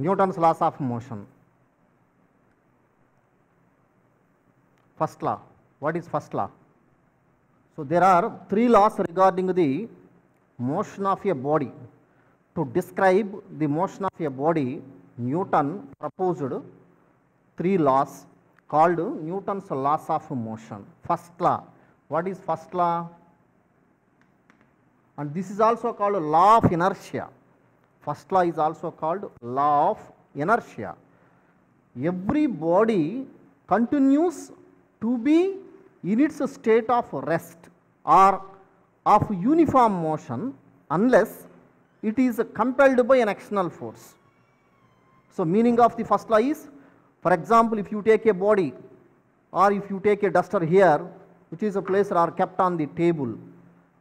Newton's laws of motion. First law. What is first law? So there are three laws regarding the motion of a body. To describe the motion of a body, Newton proposed three laws called Newton's laws of motion. First law. What is first law? And this is also called law of inertia. First law is also called law of inertia. Every body continues to be in its state of rest or of uniform motion unless it is compelled by an external force. So meaning of the first law is, for example, if you take a body or if you take a duster here which is placed or kept on the table,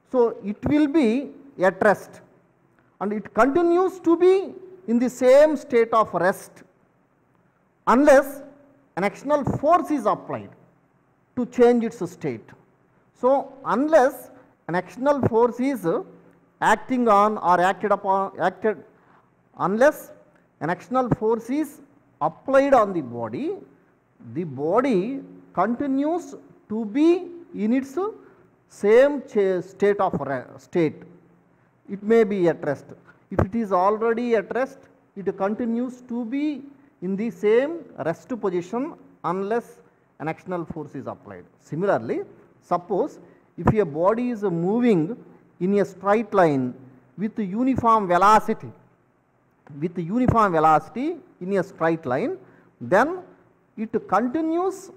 so it will be at rest and it continues to be in the same state of rest unless an external force is applied to change its state. So unless an external force is acting on or unless an external force is applied on the body continues to be in its same state of state. It may be at rest. If it is already at rest, it continues to be in the same rest position unless an external force is applied. Similarly, suppose if a body is moving in a straight line with uniform velocity in a straight line, then it continues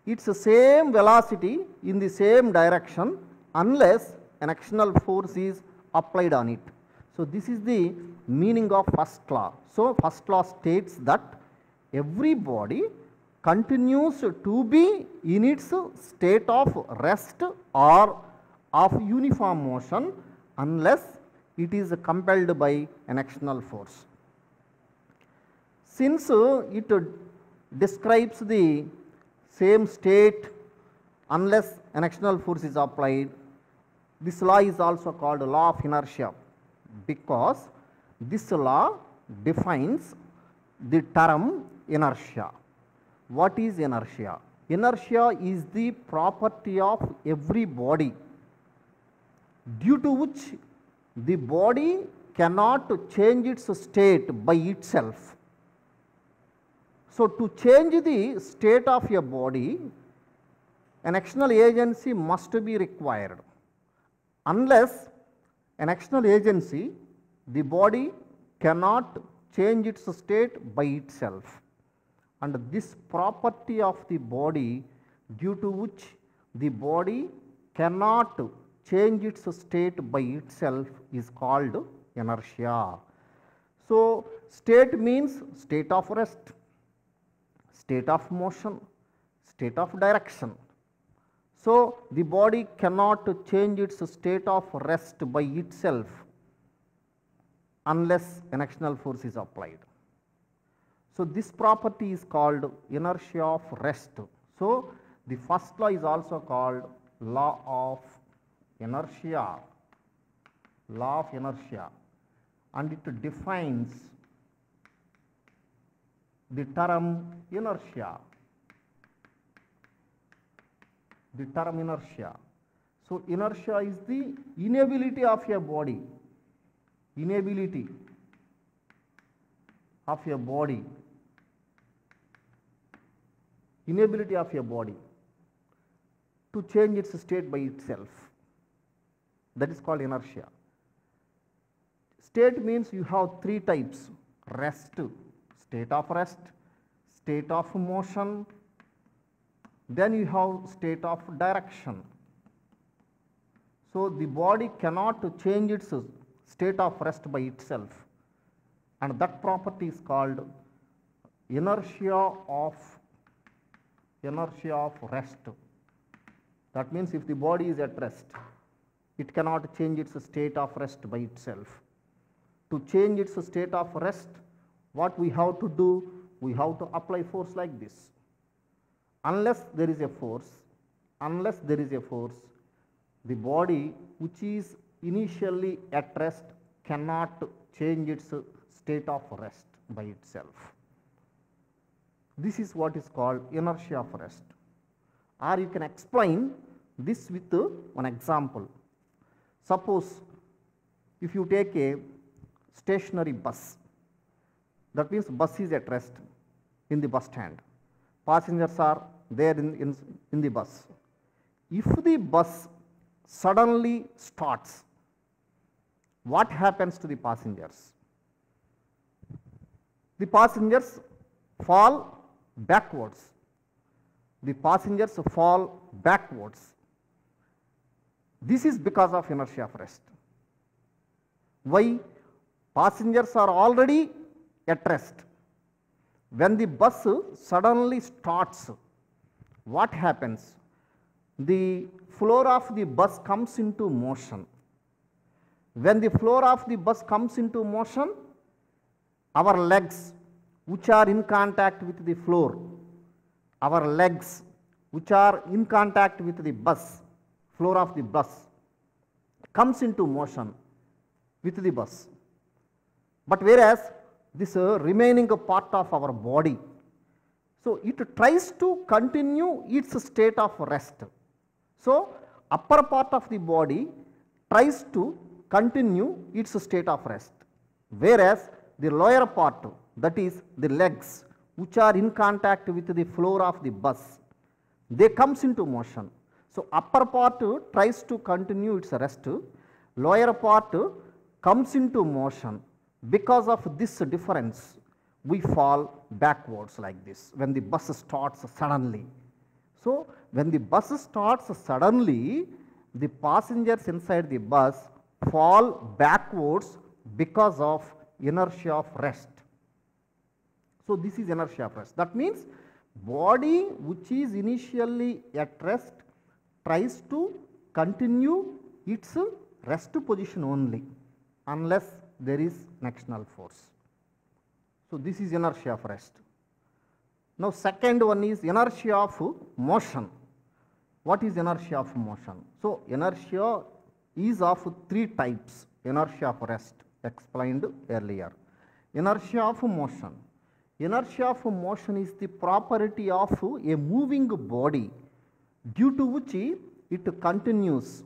its same velocity in the same direction unless an external force is applied on it. So this is the meaning of first law. So first law states that every body continues to be in its state of rest or of uniform motion unless it is compelled by an external force. Since it describes the same state unless an external force is applied, this law is also called law of inertia because this law defines the term inertia. What is inertia? Inertia is the property of every body due to which the body cannot change its state by itself. So to change the state of a body, an external agency must be required. Unless an external agency, the body cannot change its state by itself. And this property of the body due to which the body cannot change its state by itself is called inertia. So state means state of rest, state of motion, state of direction. So the body cannot change its state of rest by itself unless an external force is applied. So this property is called inertia of rest. So the first law is also called law of inertia, and it defines the term inertia. So inertia is the inability of a body, to change its state by itself. That is called inertia. State means you have three types: rest, state of rest, state of motion, then you have state of direction. So the body cannot change its state of rest by itself, and that property is called inertia of rest. That means if the body is at rest, it cannot change its state of rest by itself. To change its state of rest, what we have to do? We have to apply force like this. Unless there is a force, the body which is initially at rest cannot change its state of rest. by itself. This is what is called inertia of rest. Or you can explain this with one example. Suppose if you take a stationary bus, that means bus is at rest in the bus stand. Passengers are there in the bus. If the bus suddenly starts, what happens to the passengers? The passengers fall backwards. The passengers fall backwards. This is because of inertia of rest. Why? Passengers are already at rest. When the bus suddenly starts, what happens? The floor of the bus comes into motion. When the floor of the bus comes into motion, our legs which are in contact with the floor, our legs which are in contact with the bus, floor of the bus, comes into motion with the bus. But whereas this remaining part of our body, so it tries to continue its state of rest. So upper part of the body tries to continue its state of rest, whereas the lower part, that is the legs which are in contact with the floor of the bus, they comes into motion. So upper part tries to continue its rest, lower part comes into motion. Because of this difference, we fall backwards like this when the bus starts suddenly. So when the bus starts suddenly, the passengers inside the bus fall backwards because of inertia of rest. So this is inertia of rest. That means body which is initially at rest tries to continue its rest position only unless there is an external force. So this is inertia of rest. Now second one is inertia of motion. What is inertia of motion? So inertia is of three types. Inertia of rest explained earlier. Inertia of motion. Inertia of motion is the property of a moving body due to which it continues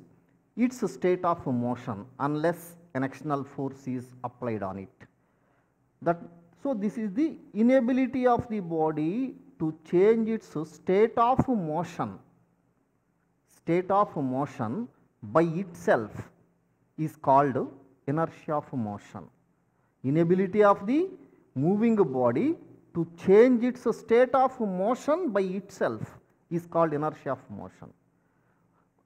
its state of motion unless an external force is applied on it. So this is the inability of the body to change its state of motion. State of motion by itself is called inertia of motion. Inability of the moving body to change its state of motion by itself is called inertia of motion.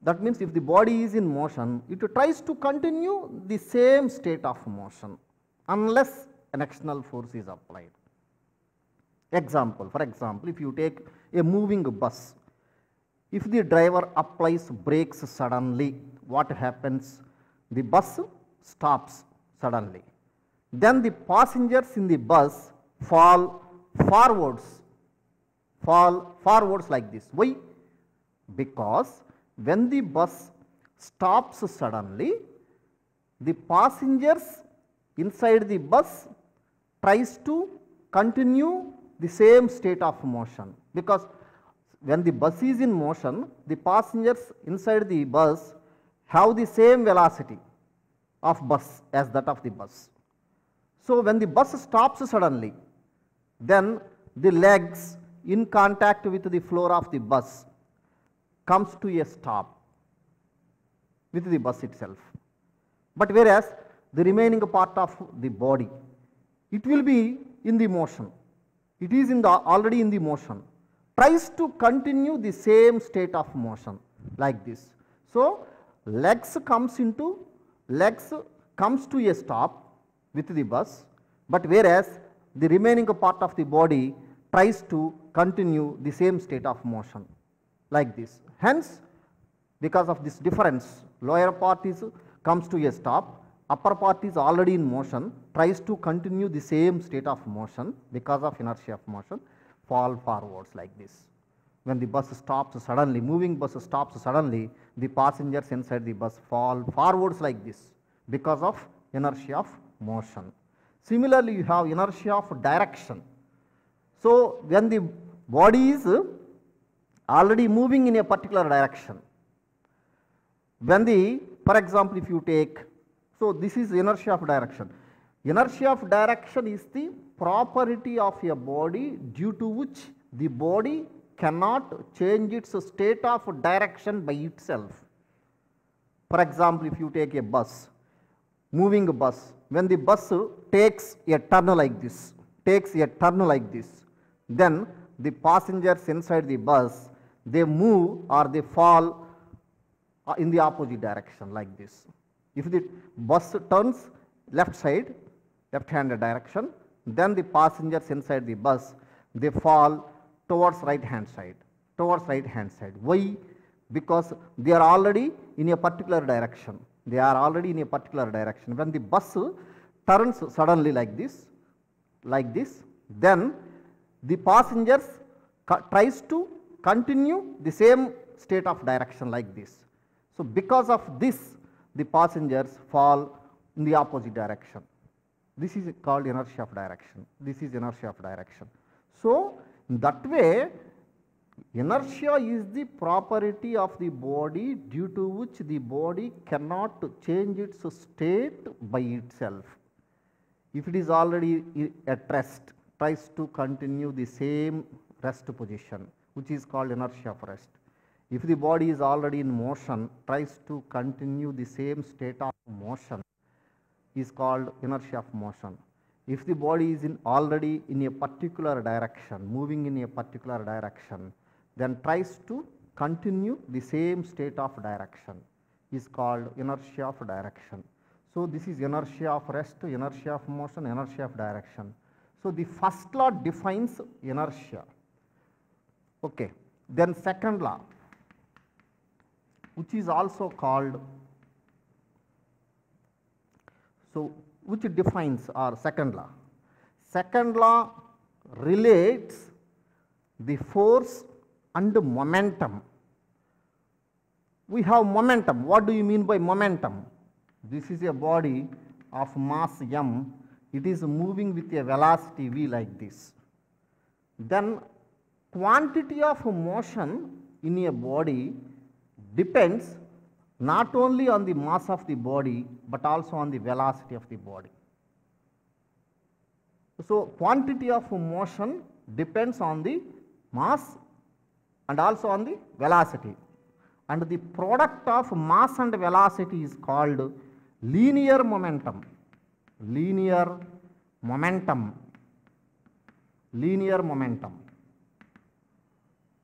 That means if the body is in motion, it tries to continue the same state of motion unless an external force is applied. Example, for example, if you take a moving bus, if the driver applies brakes suddenly, what happens? The bus stops suddenly. Then the passengers in the bus fall forwards like this. Why? Because when the bus stops suddenly, the passengers inside the bus tries to continue the same state of motion, because when the bus is in motion, the passengers inside the bus have the same velocity of bus as that of the bus. So when the bus stops suddenly, then the legs in contact with the floor of the bus comes to a stop with the bus itself. But whereas the remaining part of the body, it will be in the motion. It is already in the motion, tries to continue the same state of motion like this. So legs comes to a stop with the bus, but whereas the remaining part of the body tries to continue the same state of motion like this. Hence, because of this difference, lower part comes to a stop, upper part is already in motion, tries to continue the same state of motion because of inertia of motion, fall forwards like this. When the bus stops suddenly, moving bus stops suddenly, the passengers inside the bus fall forwards like this because of inertia of motion. Similarly, you have inertia of direction. So, when the body is already moving in a particular direction, when the, for example, if you take, so this is inertia of direction. Inertia of direction is the property of a body due to which the body cannot change its state of direction by itself. For example, if you take a bus, moving bus, when the bus takes a turn like this, then the passengers inside the bus, they move or they fall in the opposite direction like this. If the bus turns left side, left-hand direction, then the passengers inside the bus, they fall towards right-hand side. Why? Because they are already in a particular direction. When the bus turns suddenly like this, then the passengers tries to continue the same state of direction like this. So, because of this, the passengers fall in the opposite direction. This is called inertia of direction. So, in that way, inertia is the property of the body due to which the body cannot change its state by itself. If it is already at rest, tries to continue the same rest position, which is called inertia of rest. If the body is already in motion, tries to continue the same state of motion, is called inertia of motion. If the body is already in a particular direction, moving in a particular direction, then tries to continue the same state of direction, is called inertia of direction. So, this is inertia of rest, inertia of motion, inertia of direction. So, the first law defines inertia. Okay. Then second law, which is also called, so which defines our second law. Second law relates the force and momentum. We have momentum. What do you mean by momentum? This is a body of mass m. It is moving with a velocity v like this. Then quantity of motion in a body depends not only on the mass of the body, but also on the velocity of the body. So, quantity of motion depends on the mass and also on the velocity, and the product of mass and velocity is called linear momentum.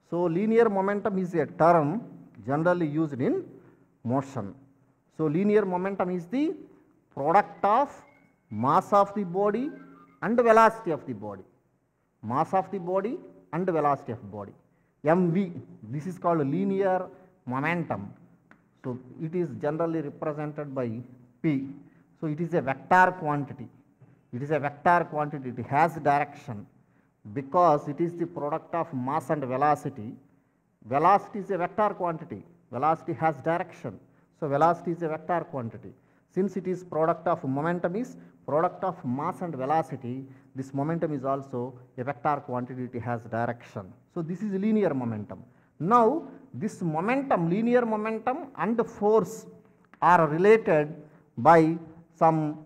So, linear momentum is a term generally used in motion. So, linear momentum is the product of mass of the body and velocity of the body. mv, this is called linear momentum. So, it is generally represented by p. So, it is a vector quantity. It has direction because it is the product of mass and velocity. Velocity is a vector quantity. Velocity has direction. So, velocity is a vector quantity. Since it is product of momentum is product of mass and velocity, this momentum is also a vector quantity, it has direction. So, this is linear momentum. Now, this momentum, linear momentum and force are related by some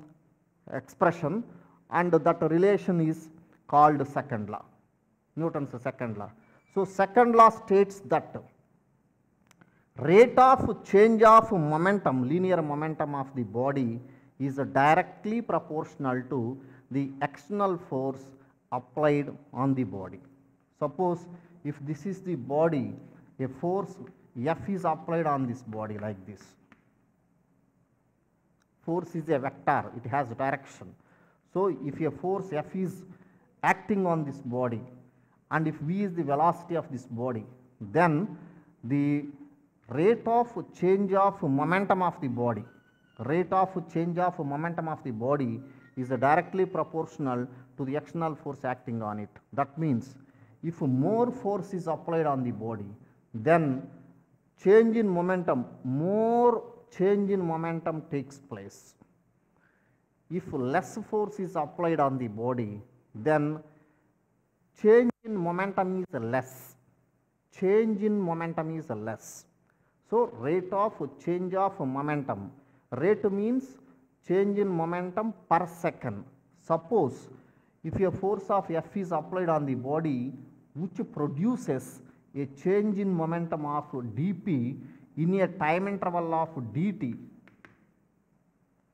expression, and that relation is called second law, Newton's second law. So, second law states that rate of change of momentum, linear momentum of the body is directly proportional to the external force applied on the body. Suppose if this is the body, a force F is applied on this body like this. Force is a vector, it has direction. So, if a force F is acting on this body and if V is the velocity of this body, then the rate of change of momentum of the body, is directly proportional to the external force acting on it. That means, if more force is applied on the body, then more change in momentum takes place. if less force is applied on the body, then change in momentum is less. Change in momentum is less. So, rate of change of momentum. Rate means change in momentum per second. Suppose if a force of F is applied on the body which produces a change in momentum of dp in a time interval of dt.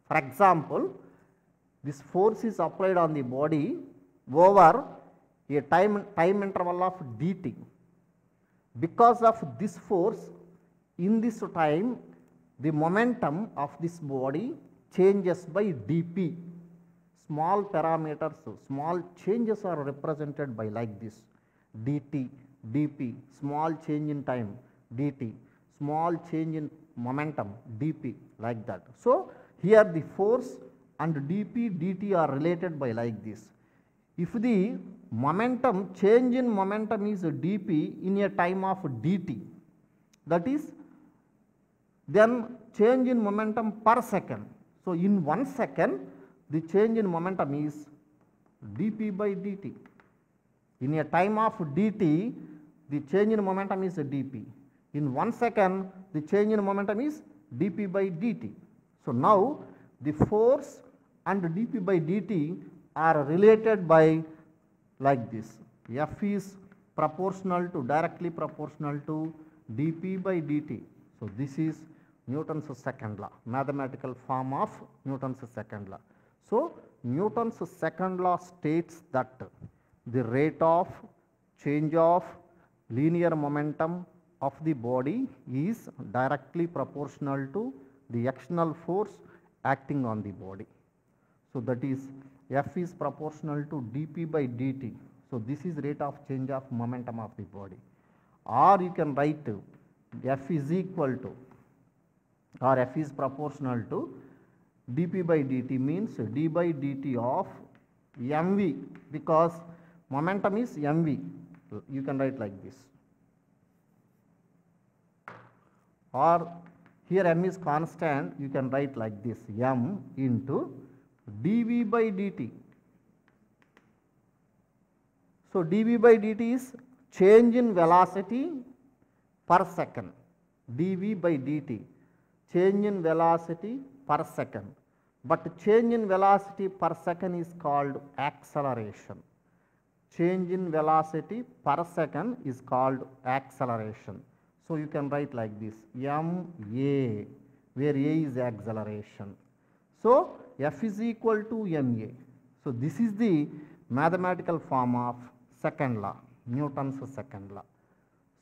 For example, this force is applied on the body over a time interval of dt. Because of this force, in this time, the momentum of this body changes by dp. Small parameters, small changes are represented by like this: dt, dp, small change in time, dt, small change in momentum, dp, like that. So, here the force and dp, dt are related by like this. If the momentum, change in momentum is dp in a time of dt, that is, then change in momentum per second. So, in 1 second, the change in momentum is dp by dt. In a time of dt, the change in momentum is dp. In 1 second, the change in momentum is dp by dt. So, now the force and dp by dt are related by like this: F is proportional to, directly proportional to dp by dt. So, this is Newton's second law, mathematical form of Newton's second law. So, Newton's second law states that the rate of change of linear momentum of the body is directly proportional to the external force acting on the body. So, that is F is proportional to dp by dt. So, this is rate of change of momentum of the body. Or you can write F is equal to, or F is proportional to dp by dt, means d by dt of mv, because momentum is mv. You can write like this. Or here m is constant, you can write like this: m into dv by dt. So, dv by dt is change in velocity per second, dv by dt, change in velocity per second, but change in velocity per second is called acceleration. Change in velocity per second is called acceleration. So, you can write like this: ma, where a is acceleration. So, F is equal to ma. So, this is the mathematical form of second law, Newton's second law.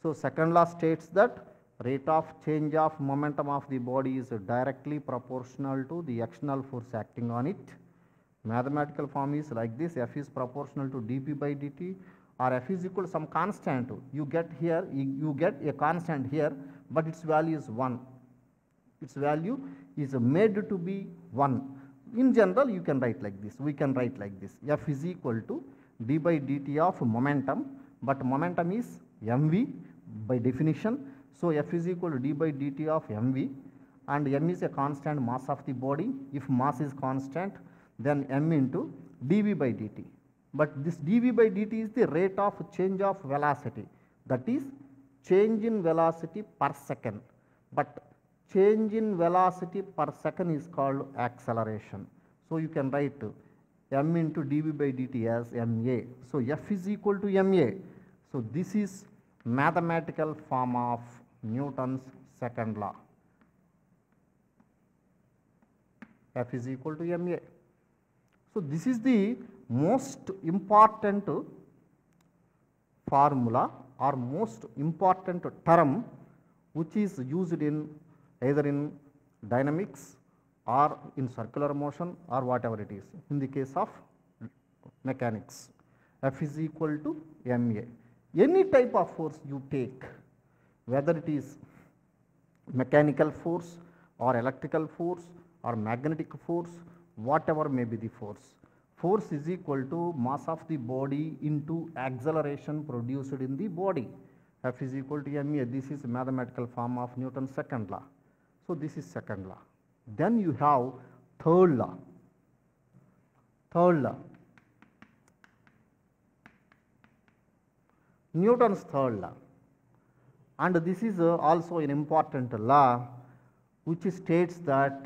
So, second law states that rate of change of momentum of the body is directly proportional to the external force acting on it. Mathematical form is like this: F is proportional to dp by dt, or F is equal to some constant. You get here, you get a constant here, but its value is 1. Its value is made to be 1. In general, you can write like this. We can write like this: F is equal to d by dt of momentum, but momentum is mv by definition. So, F is equal to d by dt of mv, and m is a constant mass of the body. If mass is constant, then m into dv by dt. But this dv by dt is the rate of change of velocity, that is change in velocity per second, but change in velocity per second is called acceleration. So, you can write m into dv by dt as ma. So, F is equal to ma. So, this is mathematical form of Newton's second law. F is equal to ma. So, this is the most important formula or most important term which is used in either in dynamics or in circular motion or whatever it is in the case of mechanics. F is equal to ma. Any type of force you take, whether it is mechanical force or electrical force or magnetic force, whatever may be the force, force is equal to mass of the body into acceleration produced in the body. F is equal to ma. This is mathematical form of Newton's second law. So, this is second law. Then you have third law. third law. Newton's third law. And this is also an important law which states that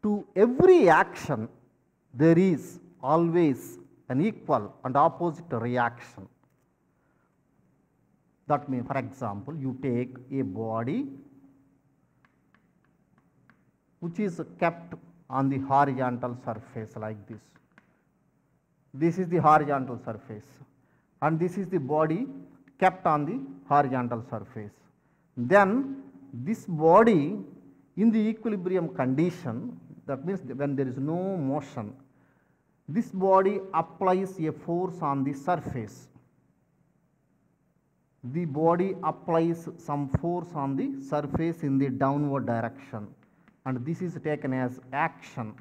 to every action there is always an equal and opposite reaction. That means, for example, you take a body which is kept on the horizontal surface like this. This is the horizontal surface, and this is the body kept on the horizontal surface. Then this body in the equilibrium condition, that means when there is no motion, this body applies a force on the surface. The body applies some force on the surface in the downward direction, and this is taken as action.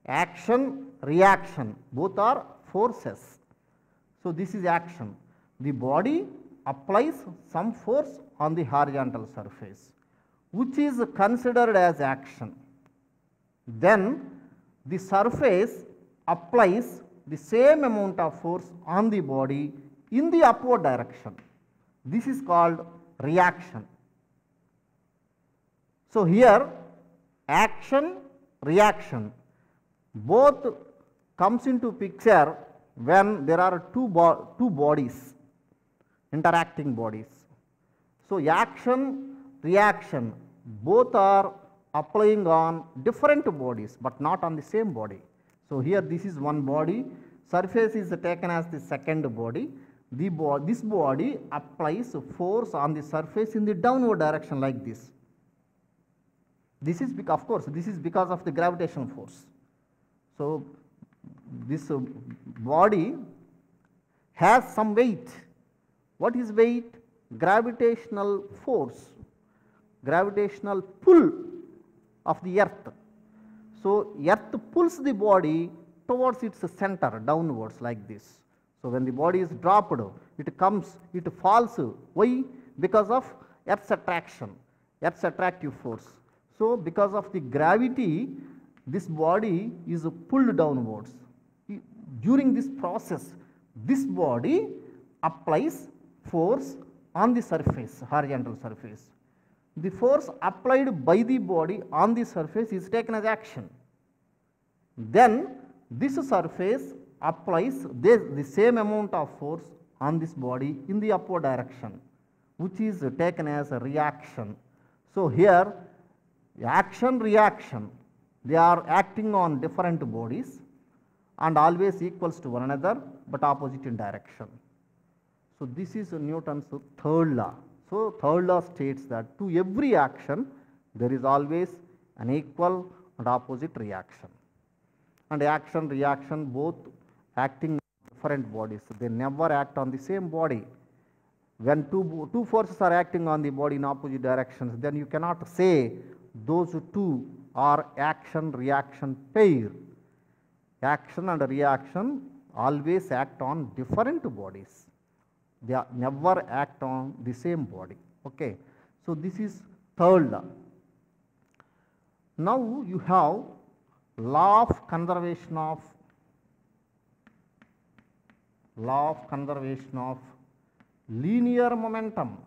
Action, reaction, both are forces. So this is action. The body applies some force on the horizontal surface, which is considered as action. Then the surface applies the same amount of force on the body in the upward direction. This is called reaction. So here action, reaction both comes into picture when there are two bodies, interacting bodies. So action, reaction both are applying on different bodies but not on the same body. So here this is one body, surface is taken as the second body. This body applies force on the surface in the downward direction like this. This is of course this is because of the gravitational force. So this body has some weight. What is weight? Gravitational force, gravitational pull of the earth. So earth pulls the body towards its center downwards like this. So when the body is dropped, it falls. Why? Because of earth's attraction, earth's attractive force. So because of the gravity, this body is pulled downwards. During this process, this body applies force on the surface, horizontal surface. The force applied by the body on the surface is taken as action. Then this surface applies the same amount of force on this body in the upward direction, which is taken as a reaction. So here action, reaction, they are acting on different bodies and always equals to one another but opposite in direction. So this is Newton's third law. So third law states that to every action there is always an equal and opposite reaction. And action, reaction both acting on different bodies. They never act on the same body. When two forces are acting on the body in opposite directions, then you cannot say those two are action reaction pair. Action and reaction always act on different bodies. They never act on the same body. Okay. So this is third law. Now you have law of conservation of linear momentum.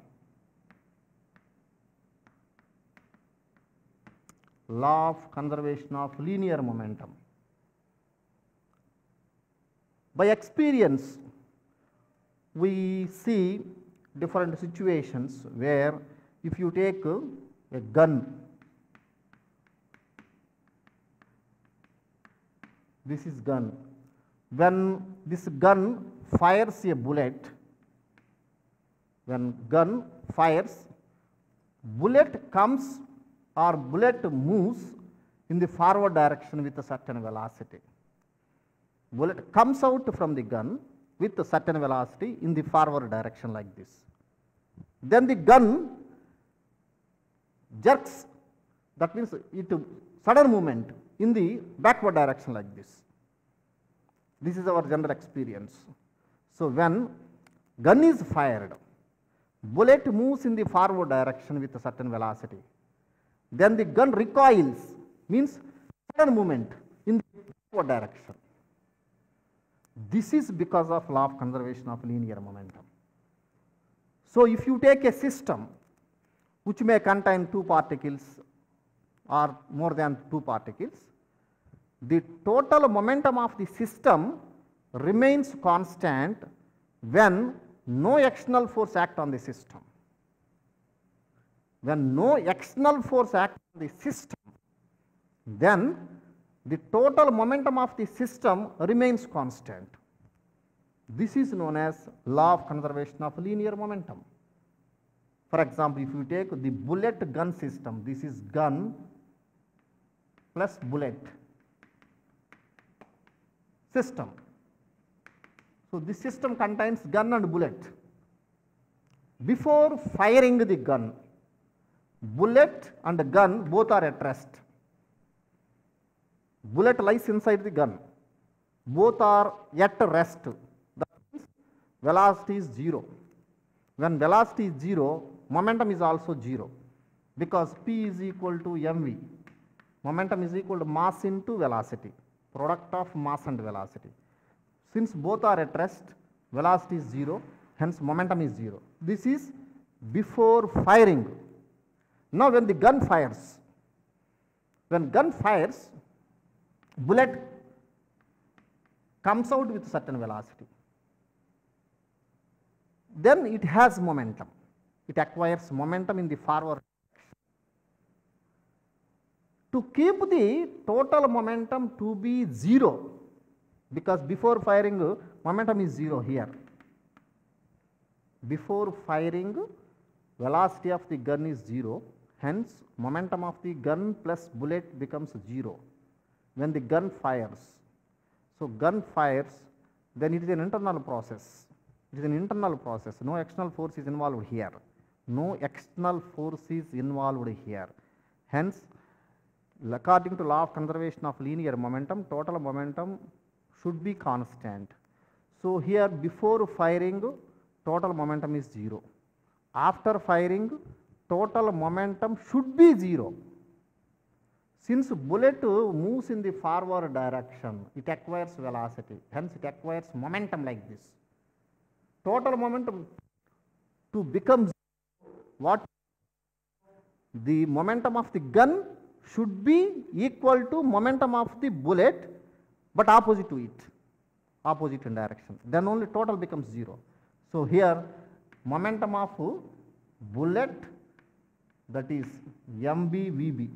Law of conservation of linear momentum. By experience, we see different situations where if you take a gun, this is gun. When this gun fires a bullet, when gun fires, bullet comes or bullet moves in the forward direction with a certain velocity. Bullet comes out from the gun with a certain velocity in the forward direction like this. Then the gun jerks, that means it sudden movement in the backward direction like this. This is our general experience. So when gun is fired, bullet moves in the forward direction with a certain velocity. Then the gun recoils, means sudden movement in the backward direction. This is because of law of conservation of linear momentum. So, if you take a system which may contain two particles or more than two particles, the total momentum of the system remains constant when no external force acts on the system. When no external force acts on the system, then the total momentum of the system remains constant. This is known as law of conservation of linear momentum. For example, if you take the bullet gun system, this is gun plus bullet system. So, this system contains gun and bullet. Before firing the gun, bullet and gun both are at rest. Bullet lies inside the gun. Both are at rest. That means velocity is 0. When velocity is 0, momentum is also 0, because P is equal to mv. Momentum is equal to mass into velocity, product of mass and velocity. Since both are at rest, velocity is 0, hence momentum is 0. This is before firing. Now, when the gun fires, bullet comes out with certain velocity. Then it has momentum. It acquires momentum in the forward. To keep the total momentum to be 0, because before firing momentum is 0 here. Before firing, velocity of the gun is 0, hence momentum of the gun plus bullet becomes 0 when the gun fires. So, gun fires, then it is an internal process. It is an internal process. No external force is involved here. No external force is involved here. Hence, according to law of conservation of linear momentum, total momentum should be constant. So, here before firing, total momentum is 0. After firing, total momentum should be 0. Since bullet moves in the forward direction, it acquires velocity, hence it acquires momentum like this. Total momentum to become 0, what? The momentum of the gun should be equal to momentum of the bullet, but opposite to it, opposite in direction. Then only total becomes 0. So, here momentum of bullet, that is mb/vb,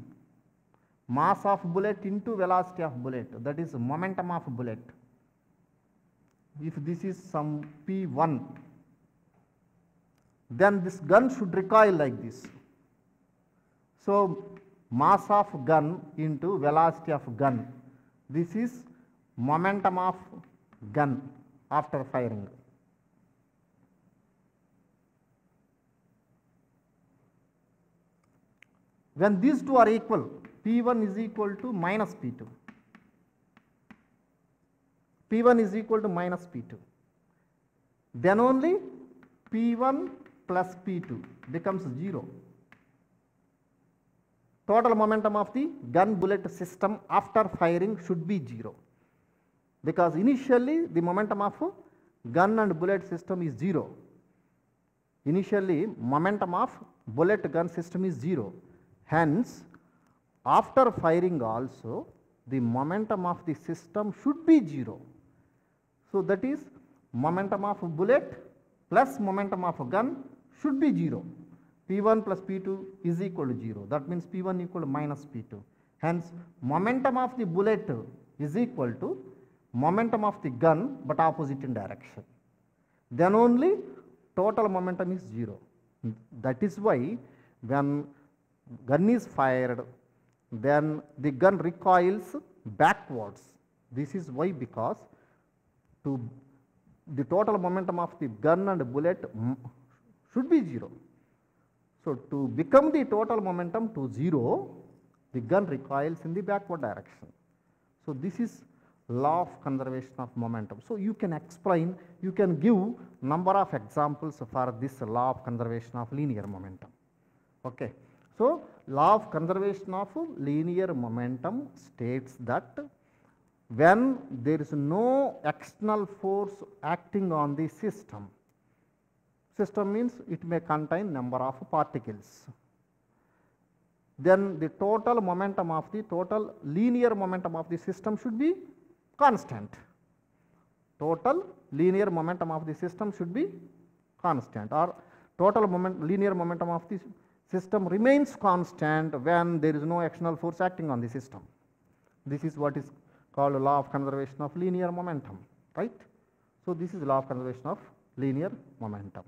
mass of bullet into velocity of bullet, that is momentum of bullet. If this is some P1, then this gun should recoil like this. So, mass of gun into velocity of gun, this is momentum of gun after firing. When these two are equal, P1 is equal to minus P2. P1 is equal to minus P2. Then only P1 plus P2 becomes 0. Total momentum of the gun bullet system after firing should be 0, because initially the momentum of gun and bullet system is 0. Initially momentum of bullet gun system is 0. Hence, after firing also the momentum of the system should be 0. So, that is momentum of bullet plus momentum of gun should be 0. P1 plus P2 is equal to 0. That means P1 equal to minus P2. Hence, momentum of the bullet is equal to momentum of the gun, but opposite in direction. Then only total momentum is 0. That is why when gun is fired, then the gun recoils backwards. This is why, because to the total momentum of the gun and bullet should be 0. So, to become the total momentum to 0, the gun recoils in the backward direction. So, this is law of conservation of momentum. So, you can explain, you can give number of examples for this law of conservation of linear momentum. Okay. So, law of conservation of linear momentum states that when there is no external force acting on the system. System means it may contain number of particles. Then the total linear momentum of the system should be constant. Total linear momentum of the system should be constant, or total linear momentum of the system remains constant when there is no external force acting on the system. This is what is called law of conservation of linear momentum, right? So this is law of conservation of linear momentum.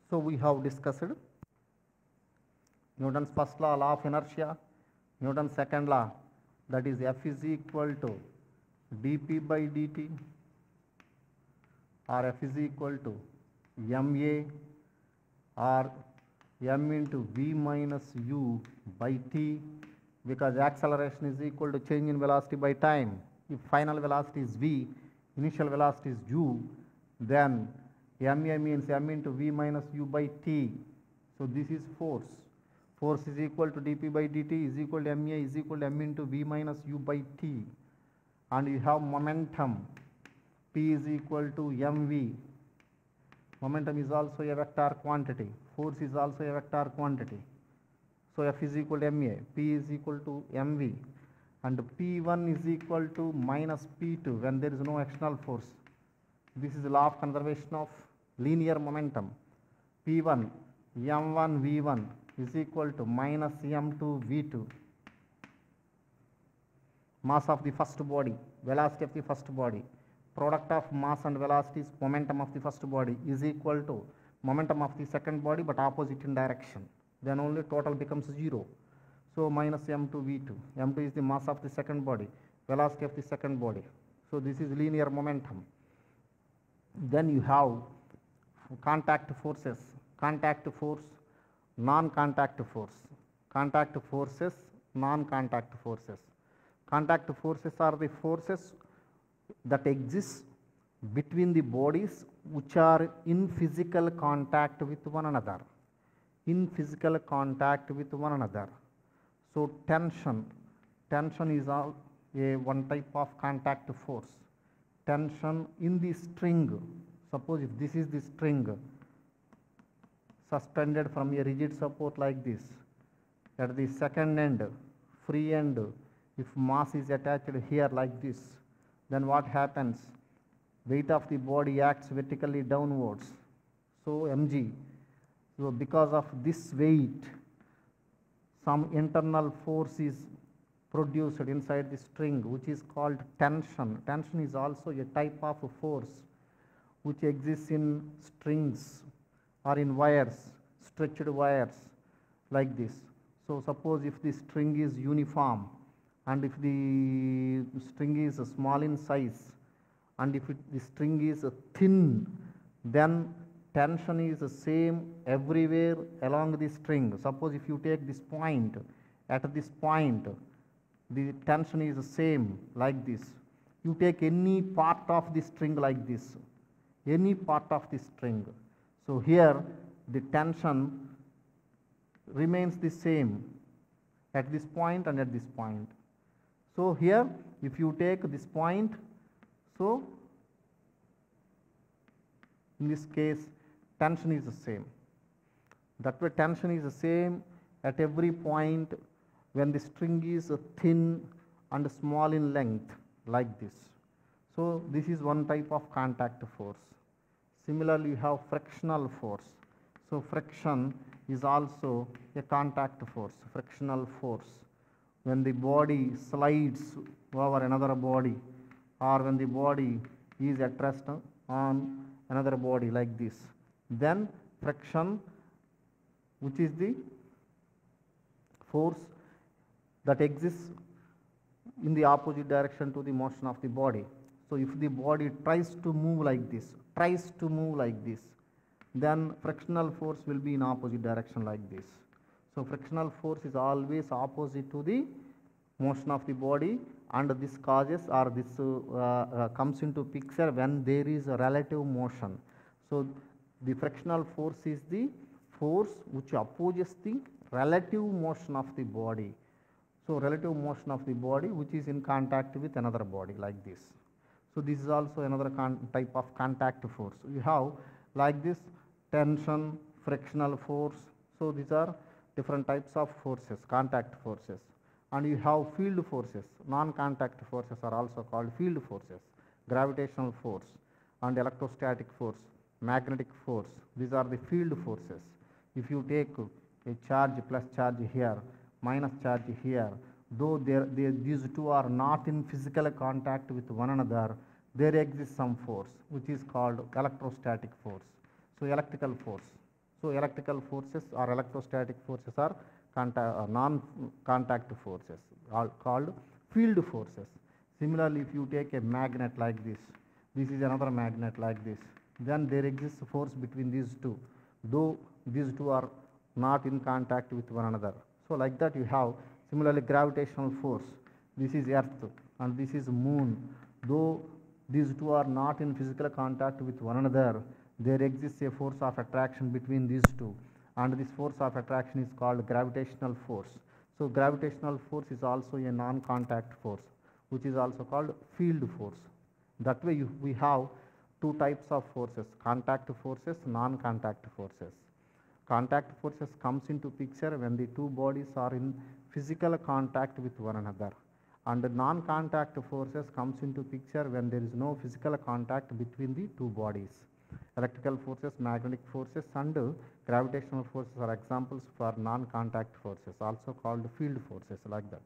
So we have discussed Newton's first law, law of inertia, Newton's second law, that is F is equal to dP by dt, or F is equal to ma, or m into v minus u by t, because acceleration is equal to change in velocity by time. If final velocity is v, initial velocity is u, then ma means m into v minus u by t. So this is force. Force is equal to dP by dt is equal to ma is equal to m into v minus u by t. And you have momentum. P is equal to mv. Momentum is also a vector quantity. Force is also a vector quantity. So F is equal to ma. P is equal to mv. And P1 is equal to minus P2 when there is no external force. This is the law of conservation of linear momentum. P1 m1 v1 is equal to minus m2 v2. Mass of the first body, velocity of the first body, product of mass and velocity is momentum of the first body is equal to momentum of the second body but opposite in direction. Then only total becomes 0. So minus m2 v2. m2 is the mass of the second body, velocity of the second body. So this is linear momentum. Then you have contact forces, contact force, non-contact force, contact forces, non-contact forces. Contact forces are the forces that exist between the bodies which are in physical contact with one another. In physical contact with one another. So tension is one type of contact force. Tension in the string. Suppose if this is the string suspended from a rigid support like this, at the second end, free end, if mass is attached here like this, then what happens? Weight of the body acts vertically downwards. So mg. So because of this weight, some internal force is produced inside the string which is called tension. Tension is also a type of force which exists in strings or in wires, stretched wires like this. So suppose if the string is uniform and if the string is small in size and if the string is thin, then tension is the same everywhere along the string. Suppose if you take this point, at this point the tension is the same like this. You take any part of the string like this, any part of the string. So here the tension remains the same at this point and at this point. So here if you take this point, so in this case tension is the same. That way tension is the same at every point when the string is thin and small in length like this. So this is one type of contact force. Similarly, you have frictional force. So friction is also a contact force, frictional force. When the body slides over another body or when the body is at rest on another body like this, then friction, which is the force that exists in the opposite direction to the motion of the body. So if the body tries to move like this, then frictional force will be in opposite direction like this. So frictional force is always opposite to the motion of the body, and this causes or this comes into picture when there is a relative motion. So the frictional force is the force which opposes the relative motion of the body. So relative motion of the body which is in contact with another body like this. So this is also another type of contact force. We have like this tension, frictional force. So these are different types of forces, contact forces. And you have field forces. Non-contact forces are also called field forces. Gravitational force and electrostatic force, magnetic force. These are the field forces. If you take a charge plus charge here, minus charge here, though these two are not in physical contact with one another, there exists some force which is called electrostatic force. So electrical force. So electrical forces or electrostatic forces are non-contact forces are called field forces. Similarly, if you take a magnet like this is another magnet like this, then there exists force between these two, though these two are not in contact with one another. So like that you have similarly gravitational force. This is earth and this is moon, though these two are not in physical contact with one another, there exists a force of attraction between these two, and this force of attraction is called gravitational force. So gravitational force is also a non-contact force which is also called field force. That way we have two types of forces, contact forces, non-contact forces. Contact forces comes into picture when the two bodies are in physical contact with one another, and non-contact forces comes into picture when there is no physical contact between the two bodies. Electrical forces, magnetic forces and gravitational forces are examples for non-contact forces, also called field forces like that.